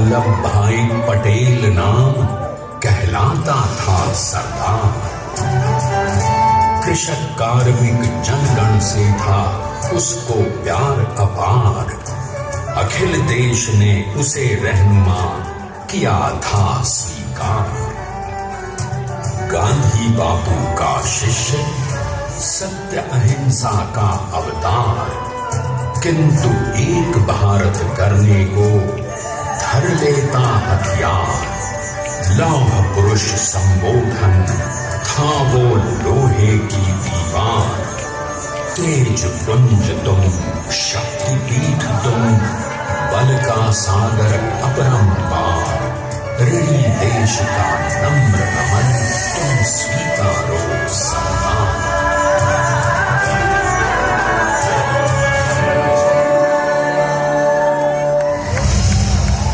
वल्लभ भाई पटेल नाम कहलाता था सरदार। कृषक कार्मिक जनगण से था उसको प्यार अपार। अखिल देश ने उसे रहनुमा किया था स्वीकार। गांधी बापू का शिष्य, सत्य अहिंसा का अवतार, किंतु एक भारत करने को धर लेता हथियार। लौह पुरुष संबोधन था वो लोहे की दीवार। तेज पुंज तुम, शक्ति पीठ तुम, बल का सागर अपरंपार। ऋणी देश का नम्र नमन तुम स्वीकारो सम्मान।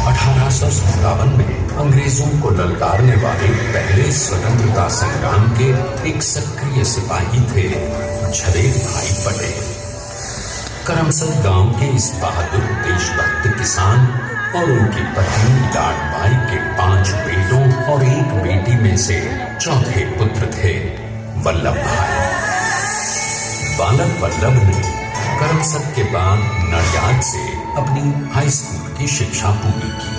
1857 में अंग्रेजों को ललकारने वाले पहले स्वतंत्रता संग्राम के एक सक्रिय सिपाही थे झवेर भाई पटेल। करमसद गांव के इस बहादुर देशभक्त किसान और उनकी पत्नी लाडबाई के 5 बेटों और 1 बेटी में से चौथे पुत्र थे वल्लभ भाई। बालक वल्लभ ने करमसद के बाद नडियाद से अपनी हाई स्कूल की शिक्षा पूरी की।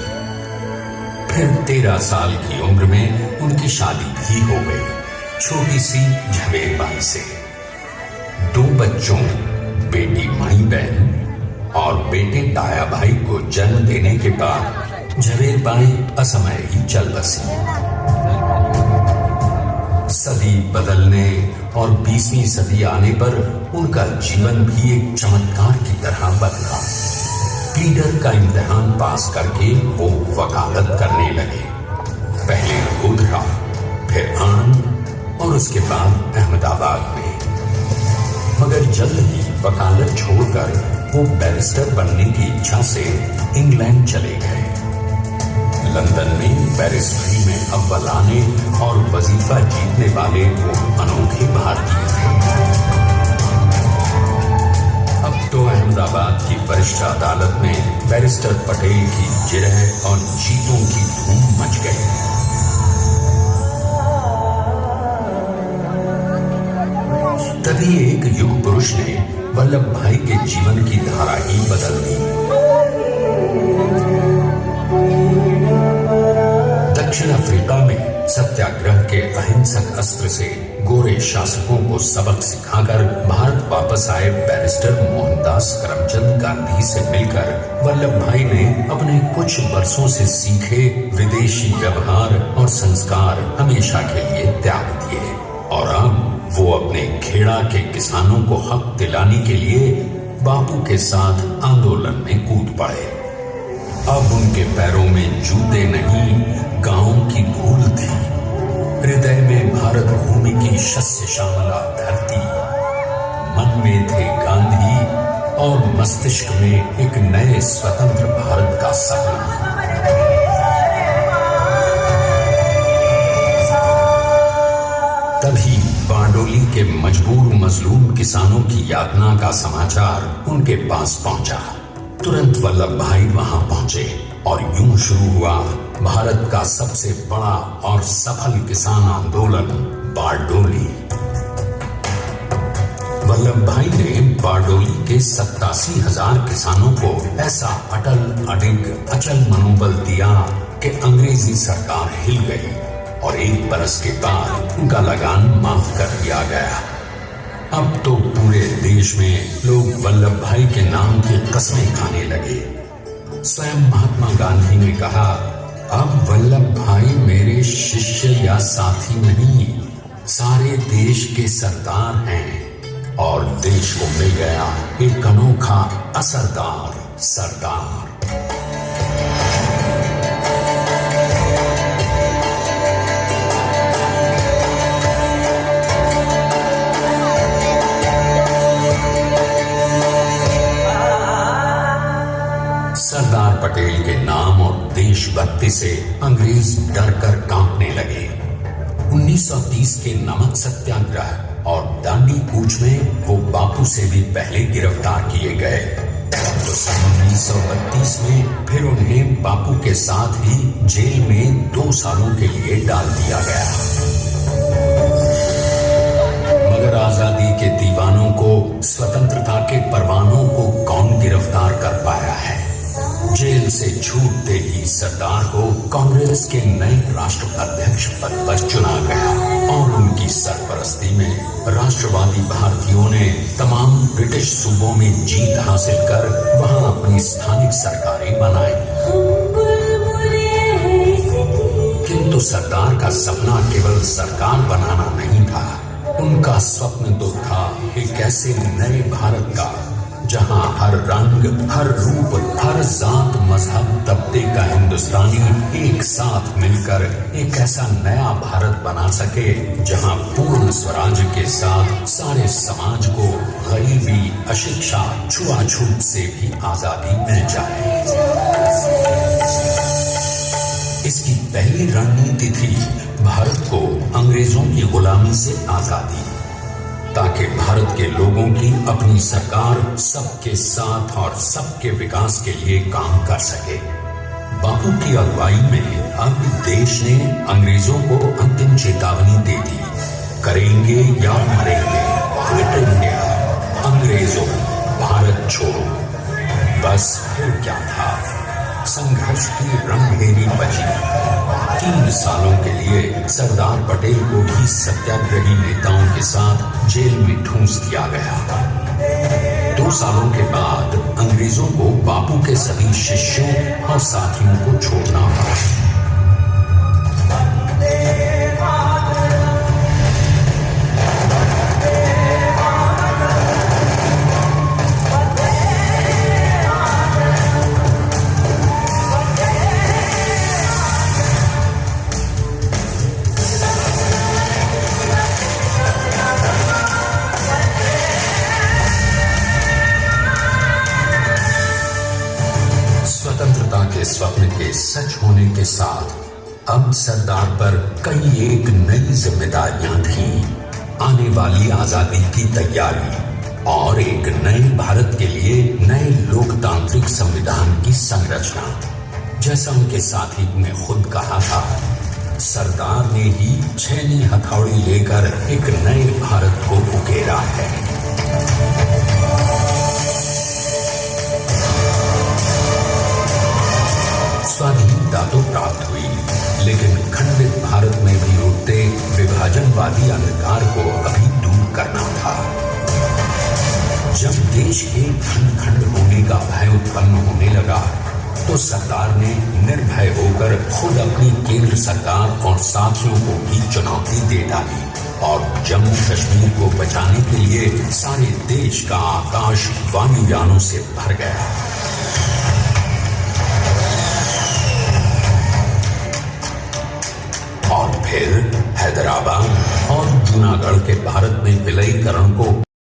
फिर 13 साल की उम्र में उनकी शादी भी हो गई, छोटी सी झवेर बाई से। 2 बच्चों, बेटी मणि बहन और बेटे ताया भाई को जन्म देने के बाद झवेर बाई असमय ही चल बसी। सदी बदलने और 20वीं सदी आने पर उनका जीवन भी एक चमत्कार की तरह बदला। लीडर का इम्तिहान पास करके वो वकालत करने लगे। पहले गोधरा, फिर आणंद और उसके बाद अहमदाबाद में। मगर जल्द ही वकालत छोड़कर वो बैरिस्टर बनने की इच्छा से इंग्लैंड चले गए। लंदन में बैरिस्ट्री में अव्वल आने और वजीफा जीतने वाले वो अनोखे भारतीय थे। अब तो अहमदाबाद की वरिष्ठ अदालत में बैरिस्टर पटेल की जिरह और जीतों की धूम मच गई। तभी एक युग पुरुष ने वल्लभ भाई के जीवन की धारा ही बदल दी। दक्षिण अफ्रीका में सत्याग्रह के अहिंसक अस्त्र से गोरे शासकों को सबक सिखाकर भारत वापस आए बैरिस्टर मोहनदास करमचंद गांधी से मिलकर वल्लभ भाई ने अपने कुछ वर्षों से सीखे विदेशी व्यवहार और संस्कार हमेशा के लिए त्याग दिए और अब वो अपने खेड़ा के किसानों को हक दिलाने के लिए बापू के साथ आंदोलन में कूद पड़े। अब उनके पैरों में जूते नहीं, गांव की धूल थी। हृदय में भारत भूमि की शस्य श्यामला धरती। मन में थे गांधी और मस्तिष्क में एक नए स्वतंत्र भारत का सपना। तभी बारडोली के मजबूर मजलूम किसानों की यातना का समाचार उनके पास पहुंचा। तुरंत वल्लभ भाई वहां पहुंचे और यूं शुरू हुआ भारत का सबसे बड़ा और सफल किसान आंदोलन बारडोली। वल्लभ भाई ने बारडोली के 87,000 किसानों को ऐसा अटल अडिग अचल मनोबल दिया कि अंग्रेजी सरकार हिल गई और 1 बरस के बाद उनका लगान माफ कर दिया गया। अब तो पूरे देश में लोग वल्लभ भाई के नाम की कस्में खाने लगे। स्वयं महात्मा गांधी ने कहा, अब वल्लभ भाई मेरे शिष्य या साथी नहीं, सारे देश के सरदार हैं और देश को मिल गया एक अनोखा असरदार सरदार। सरदार पटेल के नाम और देशभक्ति से अंग्रेज डरकर कांपने लगे। 1930 के नमक सत्याग्रह और दांडी कूच में वो बापू से भी पहले गिरफ्तार किए गए। तो सन 1932 में फिर उन्हें बापू के साथ ही जेल में 2 सालों के लिए डाल दिया गया। मगर आजादी के दीवानों को, स्वतंत्रता के परवानों को कौन गिरफ्तार कर पाया है? जेल से छूटते ही सरदार को कांग्रेस के नए राष्ट्राध्यक्ष पद पर चुना गया और उनकी सरपरस्ती में राष्ट्रवादी भारतीयों ने तमाम ब्रिटिश सूबों में जीत हासिल कर वहां अपनी स्थानिक सरकारें बनाई। किंतु सरदार का सपना केवल सरकार बनाना नहीं था। उनका स्वप्न तो था एक ऐसे नए भारत का जहां हर रंग, हर रूप, हर जात, मजहब, तबके का हिंदुस्तानी एक साथ मिलकर एक ऐसा नया भारत बना सके जहां पूर्ण स्वराज के साथ सारे समाज को गरीबी, अशिक्षा, छुआछूत से भी आजादी मिल जाए। इसकी पहली रणनीति थी भारत को अंग्रेजों की गुलामी से आजादी, ताकि भारत के लोगों की अपनी सरकार सबके साथ और सबके विकास के लिए काम कर सके। बापू की अगुवाई में अब देश ने अंग्रेजों को अंतिम चेतावनी दे दी, करेंगे या मरेंगे, क्विट इंडिया, अंग्रेजों भारत छोड़ो। बस फिर क्या था, संघर्ष की रणभेरी बची। 3 सालों के लिए सरदार पटेल को भी सत्याग्रही नेताओं के साथ जेल में ठूंस दिया गया। 2 सालों के बाद अंग्रेजों को बापू के सभी शिष्यों और साथियों को छोड़ना पड़ा। स्वतंत्रता के स्वप्न के सच होने के साथ अब सरदार पर कई एक नई जिम्मेदारियां थीं। आने वाली आजादी की तैयारी और एक नए भारत के लिए नए लोकतांत्रिक संविधान की संरचना। जैसा उनके साथी ने खुद कहा था, सरदार ने ही छेनी हथौड़ी लेकर एक नए भारत को उकेरा है। स्वाधीनता तो प्राप्त हुई, लेकिन खंडित भारत में भी उठते विभाजनवादी अंधकार को अभी दूर करना था। जब देश के खंड खंड होने का भय उत्पन्न होने लगा, तो सरदार ने निर्भय होकर खुद अपनी केंद्र सरकार और साथियों को भी चुनौती दे डाली और जम्मू कश्मीर को बचाने के लिए सारे देश का आकाश वायुयानों से भर गया। और फिर हैदराबाद और जूनागढ़ के भारत में विलयीकरण को